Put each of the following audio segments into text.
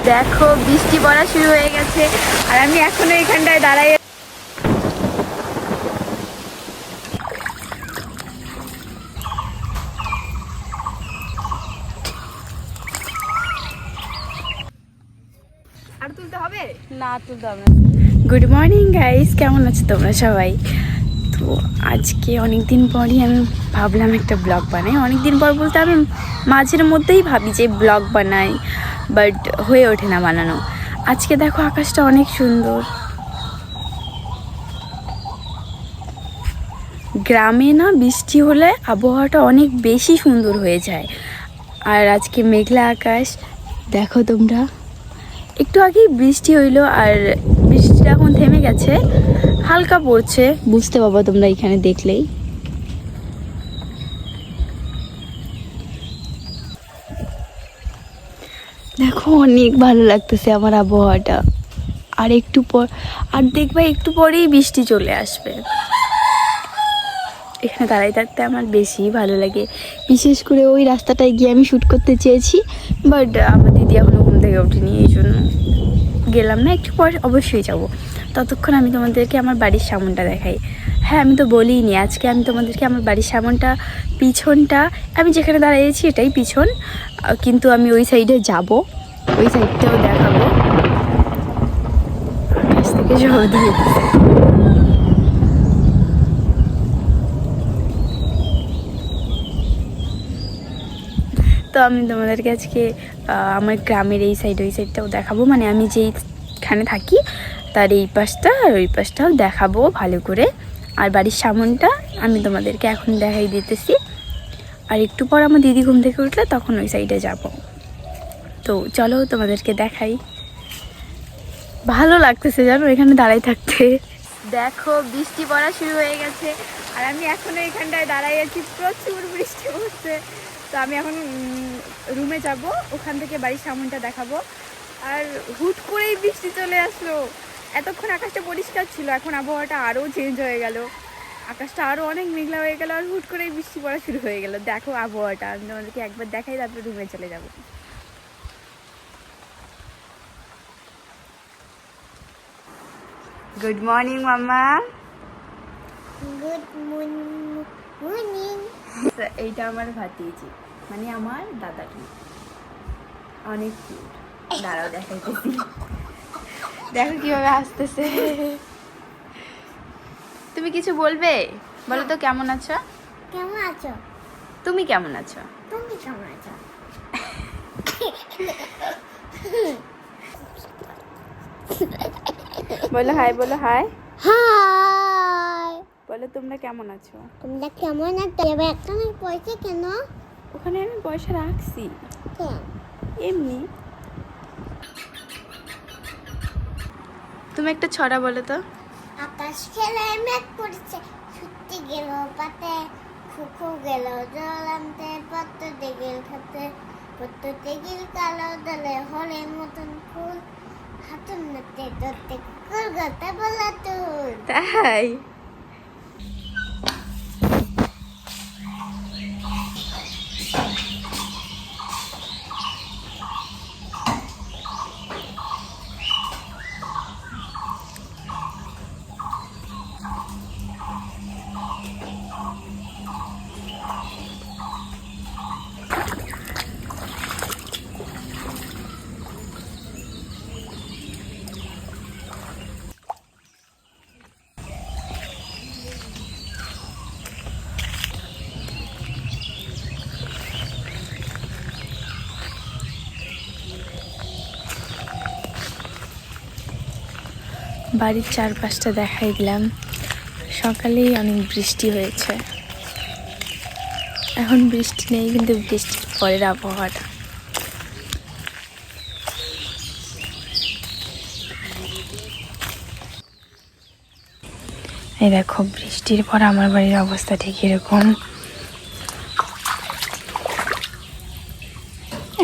দেখো বৃষ্টি পড়া শুরু হয়ে গেছে আর আমি এখনো এখানটায় দাঁড়াই। আর তুলতে হবে না, তুলতে হবে না। গুড মর্নিং গাইস, কেমন আছো তোমরা সবাই? তো আজকে অনেক দিন পরই আমি ভাবলাম একটা ব্লগ বানাই। অনেক দিন পর বলতে আমি মাঝের মধ্যেই ভাবি যে ব্লগ বানাই, বাট হয়ে ওঠে না বানানো। আজকে দেখো আকাশটা অনেক সুন্দর। গ্রামে না বৃষ্টি হলে আবহাওয়াটা অনেক বেশি সুন্দর হয়ে যায়। আর আজকে মেঘলা আকাশ, দেখো তোমরা। একটু আগেই বৃষ্টি হইলো আর বৃষ্টিটা এখন থেমে গেছে, হালকা পড়ছে, বুঝতে পারবো তোমরা এখানে দেখলেই। দেখো অনেক ভালো লাগতেছে আমার আবহাওয়াটা। আর একটু পর আর দেখবা একটু পরেই বৃষ্টি চলে আসবে। এখানে দাঁড়াই থাকতে আমার বেশি ভালো লাগে। বিশেষ করে ওই রাস্তাটায় গিয়ে আমি শ্যুট করতে চেয়েছি, বাট আমার দিদি এখনও ঘুম থেকে ওঠেনি, এই জন্য গেলাম না। একটু পর অবশ্যই যাব। ততক্ষণ আমি তোমাদেরকে আমার বাড়ির সামনটা দেখাই। হ্যাঁ, আমি তো বলিনি, আজকে আমি তোমাদেরকে আমার বাড়ির সামনটা, পিছনটা, আমি যেখানে দাঁড়িয়েছি এটাই পিছন, কিন্তু আমি ওই সাইডে যাব, ওই সাইডটাও দেখাবো। আকাশ থেকে শব্দ হচ্ছে। তো আমি তোমাদেরকে আজকে আমার গ্রামের এই সাইড ওই সাইডটাও দেখাবো, মানে আমি যেইখানে থাকি তার এই পাশটা আর ওই পাশটাও দেখাবো ভালো করে। আর বাড়ির সামনটা আমি তোমাদেরকে এখন দেখাই দিতেছি। আর একটু পর আমার দিদি ঘুম থেকে উঠলে তখন ওই সাইডে যাব। তো চলো তোমাদেরকে দেখাই। ভালো লাগতেছে জানো এখানে দাঁড়াই থাকতে। দেখো বৃষ্টি পড়া শুরু হয়ে গেছে আর আমি এখনো এখানটায় দাঁড়াই আছি, প্রচুর বৃষ্টি পড়ছে। তো আমি এখন রুমে যাব, ওখান থেকে বাড়ির সামনটা দেখাবো। আর হুট করেই বৃষ্টি চলে আসলো। এতক্ষণ আকাশটা পরিষ্কার ছিল, এখন আবহাওয়াটা আরও চেঞ্জ হয়ে গেল, আকাশটা আরও অনেক মেঘলা হয়ে গেল আর হুট করেই বৃষ্টি পড়া শুরু হয়ে গেল। দেখো আবহাওয়াটা আমি তোমাদেরকে একবার দেখাই, তারপরে রুমে চলে যাব। Good morning mama. Good morning. এইটা আমার ভাতিজি, মানে আমার দাদাটি, অনেক কিউট। দাঁড়াও দেখাইতেছি, দেখো কিভাবে হাসতেছে। তুমি কিছু বলবে? বলো তো কেমন আছো? কেমন আছো? তুমি কেমন আছো? তুমি কেমন আছো? বলো হাই, বলো হাই, হাই। বলো তোমরা কেমন আছো? তোমরা কেমন আছো? এবার এখানে পয়সা কেন? ওখানে আমি পয়সা রাখছি কেন? এমনি। তুমি একটা ছড়া বলো তো। আকাশ খেলে মেঘ পড়ছে, ছুটি গেল পাতে, খুকু গেল জল আনতে, পত্ততে গেল খাতে, পত্ততে গেল কালো দলে হলে মতন ফুল, হাতুন নাতে ধরতে কুকুর গলতে বলা তুল। তাই? বাড়ির চারপাশটা দেখাই দিলাম। সকালেই অনেক বৃষ্টি হয়েছে, এখন বৃষ্টি নেই, কিন্তু বৃষ্টির পরের আবহাওয়াটা। এই দেখো বৃষ্টির পর আমার বাড়ির অবস্থা ঠিক এরকম,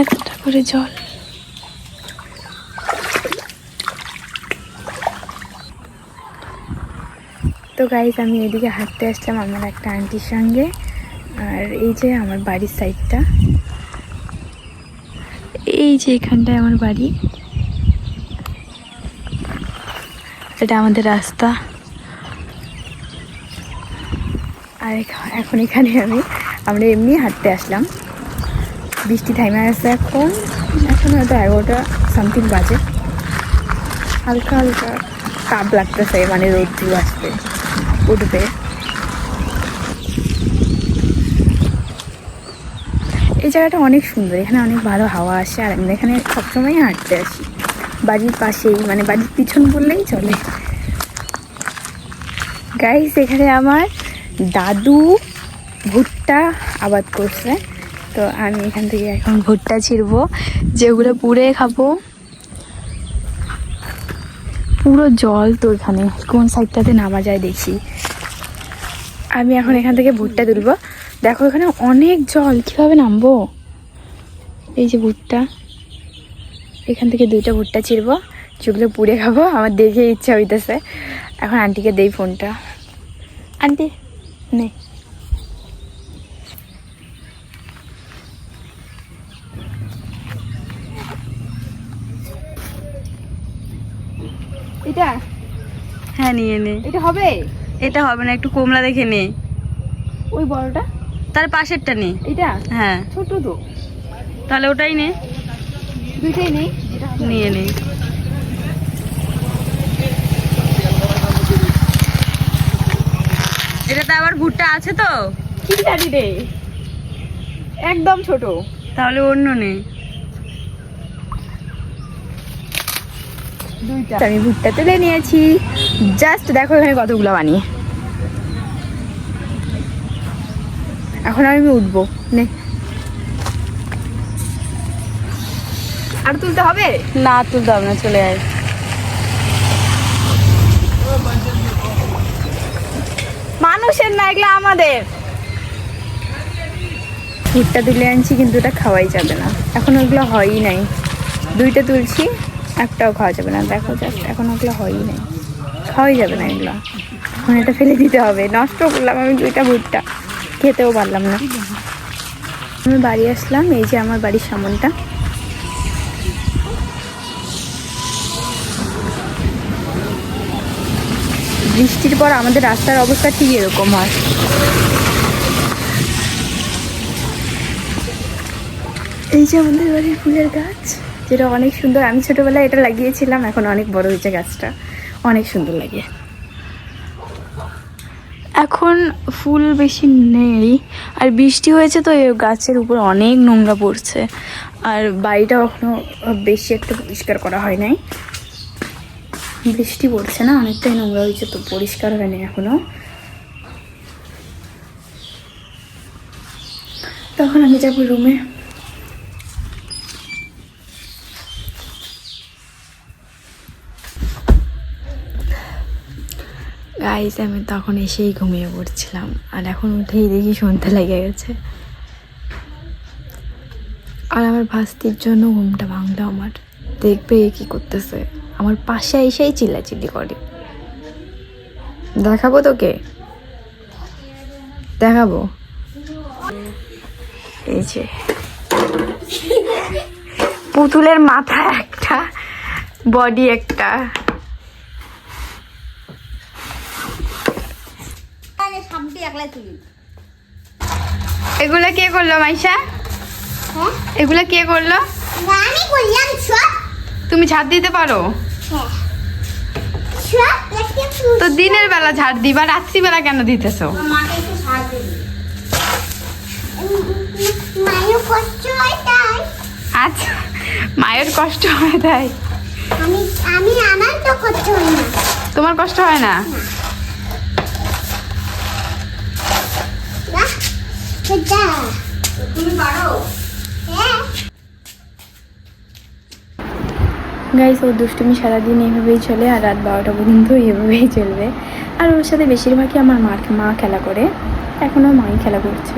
এতটা করে জল। তো গাইজ আমি এদিকে হাঁটতে আসলাম আমার একটা আন্টির সঙ্গে। আর এই যে আমার বাড়ির সাইডটা, এই যে এখানটায় আমার বাড়ি, এটা আমাদের রাস্তা। আর এখন এখানে আমরা এমনি হাঁটতে আসলাম। বৃষ্টি থাইমে আসছে এখন হয়তো 11টা সামথিং বাজে। হালকা হালকা তাপ লাগতেছে, মানে রোদ্দুর আসবে উঠবে। এই জায়গাটা অনেক সুন্দর, এখানে অনেক ভালো হাওয়া আসে। আর আমরা এখানে সবসময় হাঁটতে আসি, বাড়ির পাশেই, মানে বাড়ির পিছন বললেই চলে। গাইস, এখানে আমার দাদু ভুট্টা আবাদ করছে, তো আমি এখান থেকে এখন ভুট্টা ছিঁড়বো, যেগুলো পুড়ে খাবো। পুরো জল তো এখানে, কোন সাইডটাতে নামা যায় দেখি। আমি এখন এখান থেকে ভুট্টা তুলবো। দেখো এখানে অনেক জল, কিভাবে নামবো? এই যে ভুট্টা, এখান থেকে 2টা ভুট্টা ছিঁড়বো, যেগুলো পুড়ে খাবো। আমার দেখে ইচ্ছা হইতেছে। এখন আন্টিকে দেই ফোনটা। আন্টি নে, এটা হ্যাঁ নিয়ে নে। এটা হবে? এটা হবে না, একটু কমলা দেখে নে। ওই বড়টা, তার পাশেরটা নে। এটা হ্যাঁ ছোট তো, তাহলে ওটাই নে, দুইটাই নেই। নিয়ে নে। এটাতে আবার ভুট্টা আছে তো, কি জানি রে, একদম ছোট। তাহলে অন্য নে। আমি ভুট্টা তুলে নিয়েছি। জাস্ট দেখো এখানে কতগুলো বানিয়ে। এখন আমি উঠবো, নে। আর তুলতে হবে না, তুলতে হবে না, চলে আয়। মানুষের না, এগুলো আমাদের। ভুট্টা তুলে আনছি, কিন্তু ওটা খাওয়াই যাবে না, এখন ওগুলো হয়ই নাই। 2টা তুলছি, একটাও খাওয়া যাবে না। দেখো জাস্ট এখন ওগুলো হয়ই নাই, খাওয়াই যাবে না এগুলো। এখন এটা ফেলে দিতে হবে। নষ্ট করলাম আমি 2টা ভুট্টা, খেতেও পারলাম না। আমি বাড়ি আসলাম, এই যে আমার বাড়ির সামনটা। বৃষ্টির পর আমাদের রাস্তার অবস্থা ঠিক এরকম হয়। এই যে আমাদের বাড়ির ফুলের গাছ, যেটা অনেক সুন্দর। আমি ছোটবেলায় এটা লাগিয়েছিলাম, এখন অনেক বড় হয়েছে গাছটা, অনেক সুন্দর লাগে। এখন ফুল বেশি নেই, আর বৃষ্টি হয়েছে তো এই গাছের উপর অনেক নোংরা পড়ছে। আর বাড়িটা এখনো বেশি একটা পরিষ্কার করা হয় নাই, বৃষ্টি পড়ছে না, অনেকটাই নোংরা হয়েছে, তো পরিষ্কার হয়নি এখনো। তখন আমি যাবো রুমে। গাইস, আমি তখন এসেই ঘুমিয়ে পড়ছিলাম, আর এখন উঠেই দেখি সন্ধ্যা লেগে গেছে। আর আমার ভাস্তির জন্য ঘুমটা ভাঙলো আমার। দেখবে কি করতেছে, আমার পাশে এসেই চিল্লাচিল্লি করে। দেখাবো তোকে, দেখাবো। এই যে পুতুলের মাথা একটা, বডি একটা। এগুলা কে করলো মাইশা? এগুলা কে করলো? আমি করলাম সব। তুমি ঝাড় দিতে পারো? হ্যাঁ, সব একটা ফুল। তো দিনের বেলা ঝাড় দিবা, রাত্রিবেলা কেন দিতেছো? মাকে একটু সাহায্য দিই। মায়ের কষ্ট হয় তাই। আচ্ছা, মায়ের কষ্ট হয় তাই? আমি আমি আমার তো কষ্ট হয় না। তোমার কষ্ট হয় না? না, সেটা তুমি পারো। হ্যাঁ। গাইস, ও দুষ্টুমি সারাদিন এইভাবেই চলে, আর রাত 12টা পর্যন্ত এইভাবেই চলবে। আর ওর সাথে বেশিরভাগই আমার মা খেলা করে, এখনও মাই খেলা করছে।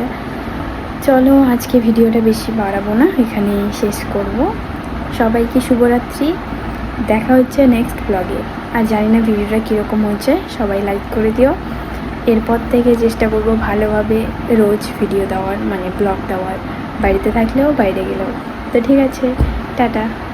চলো, আজকে ভিডিওটা বেশি বাড়াবো না, এখানেই শেষ করব। সবাইকে শুভরাত্রি, দেখা হচ্ছে নেক্সট ব্লগে। আর জানি না ভিডিওটা কীরকম হচ্ছে, সবাই লাইক করে দিও। এরপর থেকে চেষ্টা করব ভালোভাবে রোজ ভিডিও দেওয়ার, মানে ব্লগ দেওয়ার, বাড়িতে থাকলেও বাইরে গেলেও। তো ঠিক আছে, টাটা।